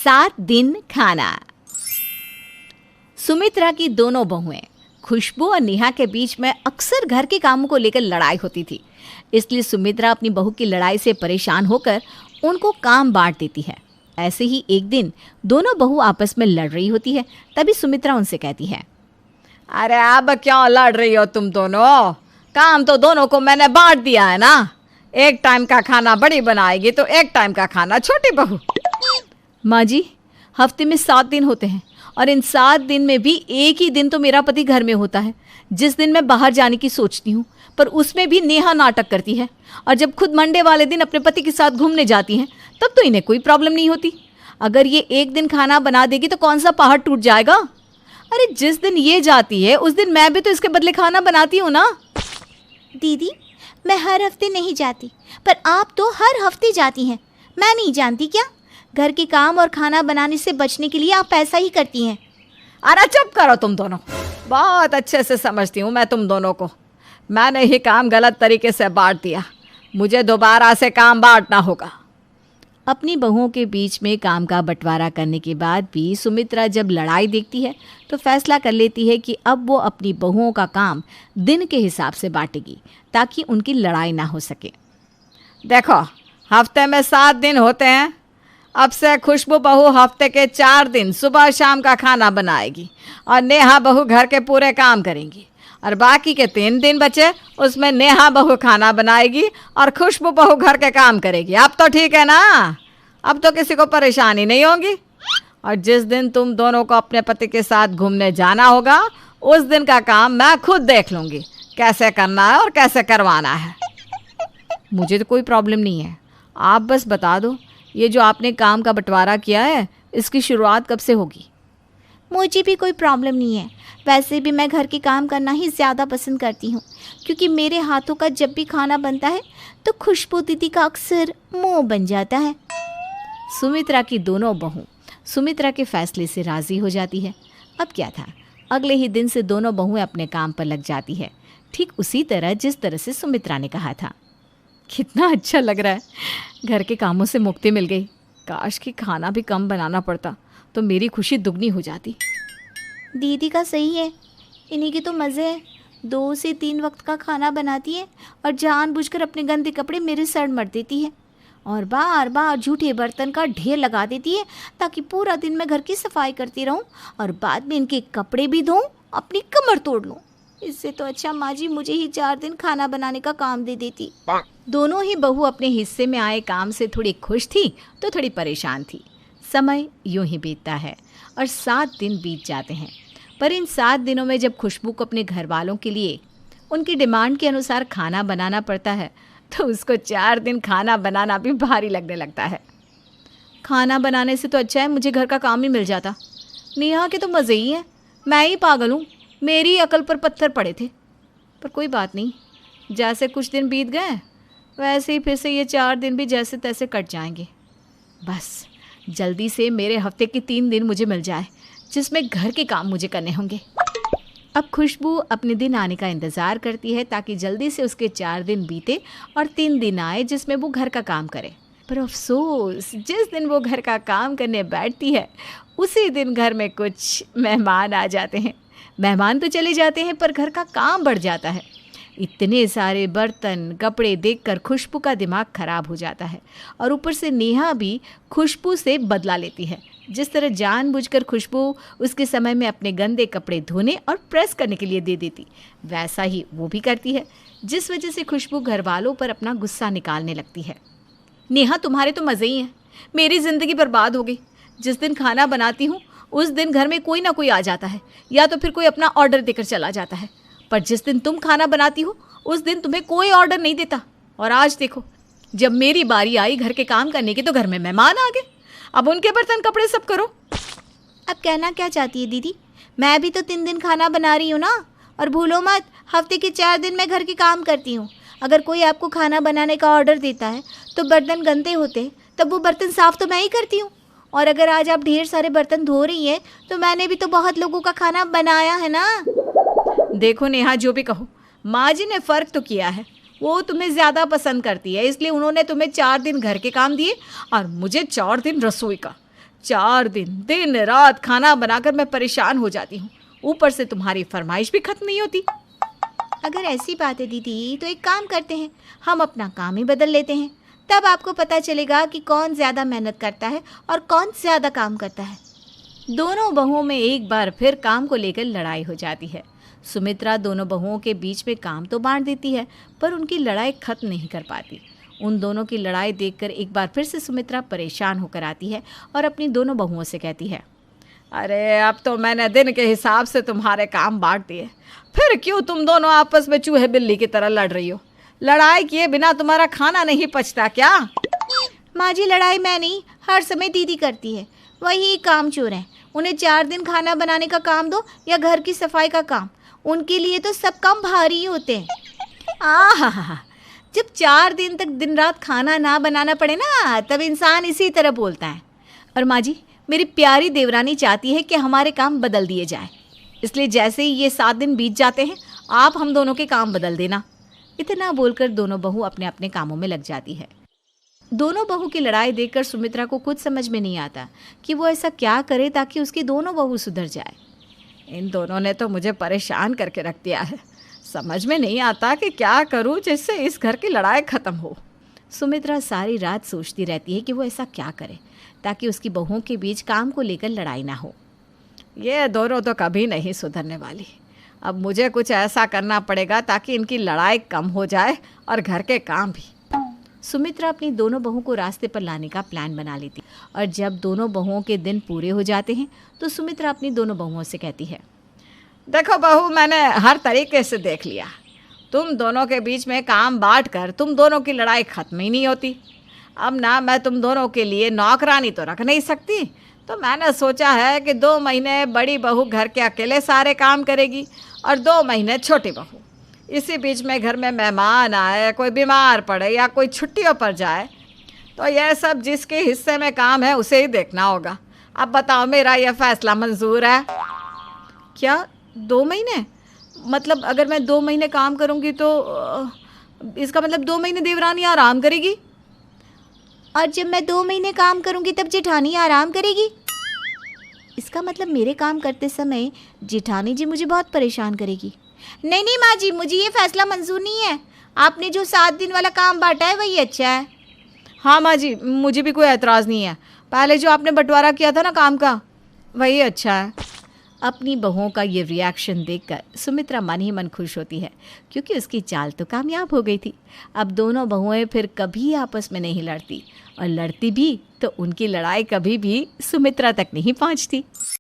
7 दिन खाना। सुमित्रा की दोनों बहुएं खुशबू और नेहा के बीच में अक्सर घर के कामों को लेकर लड़ाई होती थी। इसलिए सुमित्रा अपनी बहू की लड़ाई से परेशान होकर उनको काम बांट देती है। ऐसे ही एक दिन दोनों बहू आपस में लड़ रही होती है। तभी सुमित्रा उनसे कहती है, अरे अब क्यों लड़ रही हो तुम दोनों? काम तो दोनों को मैंने बांट दिया है ना। एक टाइम का खाना बड़ी बनाएगी तो एक टाइम का खाना छोटी बहू। माँ जी, हफ्ते में 7 दिन होते हैं और इन 7 दिन में भी एक ही दिन तो मेरा पति घर में होता है, जिस दिन मैं बाहर जाने की सोचती हूँ। पर उसमें भी नेहा नाटक करती है और जब खुद मंडे वाले दिन अपने पति के साथ घूमने जाती हैं तब तो इन्हें कोई प्रॉब्लम नहीं होती। अगर ये एक दिन खाना बना देगी तो कौन सा पहाड़ टूट जाएगा? अरे जिस दिन ये जाती है उस दिन मैं भी तो इसके बदले खाना बनाती हूँ ना। दीदी, मैं हर हफ्ते नहीं जाती, पर आप तो हर हफ्ते जाती हैं। मैं नहीं जानती क्या? घर के काम और खाना बनाने से बचने के लिए आप ऐसा ही करती हैं। अरे चुप करो तुम दोनों। बहुत अच्छे से समझती हूँ मैं तुम दोनों को। मैंने ही काम गलत तरीके से बांट दिया। मुझे दोबारा से काम बांटना होगा। अपनी बहुओं के बीच में काम का बंटवारा करने के बाद भी सुमित्रा जब लड़ाई देखती है तो फैसला कर लेती है कि अब वो अपनी बहुओं का काम दिन के हिसाब से बांटेगी ताकि उनकी लड़ाई ना हो सके। देखो, हफ्ते में 7 दिन होते हैं। अब से खुशबू बहू हफ्ते के 4 दिन सुबह शाम का खाना बनाएगी और नेहा बहू घर के पूरे काम करेंगी। और बाकी के 3 दिन बचे उसमें नेहा बहू खाना बनाएगी और खुशबू बहू घर के काम करेगी। अब तो ठीक है ना? अब तो किसी को परेशानी नहीं होगी। और जिस दिन तुम दोनों को अपने पति के साथ घूमने जाना होगा उस दिन का काम मैं खुद देख लूँगी, कैसे करना है और कैसे करवाना है। मुझे तो कोई प्रॉब्लम नहीं है, आप बस बता दो ये जो आपने काम का बंटवारा किया है इसकी शुरुआत कब से होगी? मुझे भी कोई प्रॉब्लम नहीं है। वैसे भी मैं घर के काम करना ही ज़्यादा पसंद करती हूँ, क्योंकि मेरे हाथों का जब भी खाना बनता है तो खुशबू दीदी का अक्सर मुँह बन जाता है। सुमित्रा की दोनों बहू सुमित्रा के फैसले से राज़ी हो जाती है। अब क्या था, अगले ही दिन से दोनों बहुएं अपने काम पर लग जाती है, ठीक उसी तरह जिस तरह से सुमित्रा ने कहा था। कितना अच्छा लग रहा है, घर के कामों से मुक्ति मिल गई। काश कि खाना भी कम बनाना पड़ता तो मेरी खुशी दुगनी हो जाती। दीदी का सही है, इन्हीं के तो मज़े हैं। 2 से 3 वक्त का खाना बनाती है और जानबूझकर अपने गंदे कपड़े मेरे सर मर देती है और बार बार झूठे बर्तन का ढेर लगा देती है ताकि पूरा दिन मैं घर की सफाई करती रहूं और बाद में इनके कपड़े भी धोऊं, अपनी कमर तोड़ लूं। इससे तो अच्छा माँ जी मुझे ही 4 दिन खाना बनाने का काम दे देती। दोनों ही बहू अपने हिस्से में आए काम से थोड़ी खुश थी तो थोड़ी परेशान थी। समय यूं ही बीतता है और 7 दिन बीत जाते हैं। पर इन 7 दिनों में जब खुशबू को अपने घर वालों के लिए उनकी डिमांड के अनुसार खाना बनाना पड़ता है तो उसको 4 दिन खाना बनाना भी भारी लगने लगता है। खाना बनाने से तो अच्छा है मुझे घर का काम ही मिल जाता। नेहा के तो मज़े ही हैं, मैं ही पागल हूँ, मेरी अकल पर पत्थर पड़े थे। पर कोई बात नहीं, जैसे कुछ दिन बीत गए वैसे ही फिर से ये 4 दिन भी जैसे तैसे कट जाएंगे। बस जल्दी से मेरे हफ्ते के 3 दिन मुझे मिल जाए जिसमें घर के काम मुझे करने होंगे। अब खुशबू अपने दिन आने का इंतज़ार करती है ताकि जल्दी से उसके 4 दिन बीते और 3 दिन आए जिसमें वो घर का काम करे। पर अफसोस, जिस दिन वो घर का काम करने बैठती है उसी दिन घर में कुछ मेहमान आ जाते हैं। मेहमान तो चले जाते हैं पर घर का काम बढ़ जाता है। इतने सारे बर्तन कपड़े देखकर खुशबू का दिमाग खराब हो जाता है और ऊपर से नेहा भी खुशबू से बदला लेती है। जिस तरह जानबूझकर खुशबू उसके समय में अपने गंदे कपड़े धोने और प्रेस करने के लिए दे देती, वैसा ही वो भी करती है, जिस वजह से खुशबू घर वालों पर अपना गुस्सा निकालने लगती है। नेहा, तुम्हारे तो मज़े ही हैं, मेरी ज़िंदगी बर्बाद हो गई। जिस दिन खाना बनाती हूँ उस दिन घर में कोई ना कोई आ जाता है या तो फिर कोई अपना ऑर्डर देकर चला जाता है, पर जिस दिन तुम खाना बनाती हो उस दिन तुम्हें कोई ऑर्डर नहीं देता। और आज देखो, जब मेरी बारी आई घर के काम करने की तो घर में मेहमान आ गए, अब उनके बर्तन कपड़े सब करो। अब कहना क्या चाहती है दीदी? मैं भी तो 3 दिन खाना बना रही हूँ ना। और भूलो मत, हफ्ते के 4 दिन मैं घर के काम करती हूँ। अगर कोई आपको खाना बनाने का ऑर्डर देता है तो बर्तन गंदे होते हैं, तब वो बर्तन साफ़ तो मैं ही करती हूँ। और अगर आज आप ढेर सारे बर्तन धो रही हैं तो मैंने भी तो बहुत लोगों का खाना बनाया है ना। देखो नेहा, जो भी कहो, माँ जी ने फ़र्क तो किया है। वो तुम्हें ज़्यादा पसंद करती है, इसलिए उन्होंने तुम्हें 4 दिन घर के काम दिए और मुझे 4 दिन रसोई का। 4 दिन दिन रात खाना बनाकर मैं परेशान हो जाती हूँ, ऊपर से तुम्हारी फरमाइश भी खत्म नहीं होती। अगर ऐसी बात है दीदी तो एक काम करते हैं, हम अपना काम ही बदल लेते हैं। तब आपको पता चलेगा कि कौन ज़्यादा मेहनत करता है और कौन ज़्यादा काम करता है। दोनों बहुओं में एक बार फिर काम को लेकर लड़ाई हो जाती है। सुमित्रा दोनों बहुओं के बीच में काम तो बांट देती है, पर उनकी लड़ाई खत्म नहीं कर पाती। उन दोनों की लड़ाई देखकर एक बार फिर से सुमित्रा परेशान होकर आती है और अपनी दोनों बहुओं से कहती है, अरे अब तो मैंने दिन के हिसाब से तुम्हारे काम बांट दिए, फिर क्यों तुम दोनों आपस में चूहे बिल्ली की तरह लड़ रही हो? लड़ाई किए बिना तुम्हारा खाना नहीं पचता क्या? माँ जी, लड़ाई मैं नहीं, हर समय दीदी करती है। वही काम चोर हैं। उन्हें 4 दिन खाना बनाने का काम दो या घर की सफाई का काम, उनके लिए तो सब काम भारी ही होते हैं। आहा, जब 4 दिन तक दिन रात खाना ना बनाना पड़े ना, तब इंसान इसी तरह बोलता है। और माँ जी, मेरी प्यारी देवरानी चाहती है कि हमारे काम बदल दिए जाए, इसलिए जैसे ही ये 7 दिन बीत जाते हैं, आप हम दोनों के काम बदल देना। इतना बोलकर दोनों बहू अपने अपने कामों में लग जाती है। दोनों बहू की लड़ाई देखकर सुमित्रा को कुछ समझ में नहीं आता कि वो ऐसा क्या करे ताकि उसकी दोनों बहू सुधर जाए। इन दोनों ने तो मुझे परेशान करके रख दिया है। समझ में नहीं आता कि क्या करूं जिससे इस घर की लड़ाई ख़त्म हो। सुमित्रा सारी रात सोचती रहती है कि वो ऐसा क्या करे ताकि उसकी बहुओं के बीच काम को लेकर लड़ाई ना हो। ये दोनों तो कभी नहीं सुधरने वाली। अब मुझे कुछ ऐसा करना पड़ेगा ताकि इनकी लड़ाई कम हो जाए और घर के काम भी। सुमित्रा अपनी दोनों बहुओं को रास्ते पर लाने का प्लान बना लेती और जब दोनों बहुओं के दिन पूरे हो जाते हैं तो सुमित्रा अपनी दोनों बहुओं से कहती है, देखो बहू, मैंने हर तरीके से देख लिया। तुम दोनों के बीच में काम बांट कर तुम दोनों की लड़ाई ख़त्म ही नहीं होती। अब ना मैं तुम दोनों के लिए नौकरानी तो रख नहीं सकती, तो मैंने सोचा है कि 2 महीने बड़ी बहू घर के अकेले सारे काम करेगी और 2 महीने छोटी बहू। इसी बीच में घर में मेहमान आए, कोई बीमार पड़े या कोई छुट्टियों पर जाए, तो यह सब जिसके हिस्से में काम है उसे ही देखना होगा। अब बताओ, मेरा यह फैसला मंजूर है? क्या 2 महीने? मतलब अगर मैं 2 महीने काम करूँगी तो इसका मतलब 2 महीने देवरानी आराम करेगी? और जब मैं 2 महीने काम करूँगी तब जेठानी आराम करेगी? इसका मतलब मेरे काम करते समय जेठानी जी मुझे बहुत परेशान करेगी। नहीं नहीं माँ जी, मुझे ये फैसला मंजूर नहीं है। आपने जो 7 दिन वाला काम बांटा है वही अच्छा है। हाँ माँ जी, मुझे भी कोई एतराज़ नहीं है। पहले जो आपने बंटवारा किया था ना काम का, वही अच्छा है। अपनी बहुओं का ये रिएक्शन देखकर सुमित्रा मन ही मन खुश होती है, क्योंकि उसकी चाल तो कामयाब हो गई थी। अब दोनों बहुएं फिर कभी आपस में नहीं लड़ती, और लड़ती भी तो उनकी लड़ाई कभी भी सुमित्रा तक नहीं पहुंचती।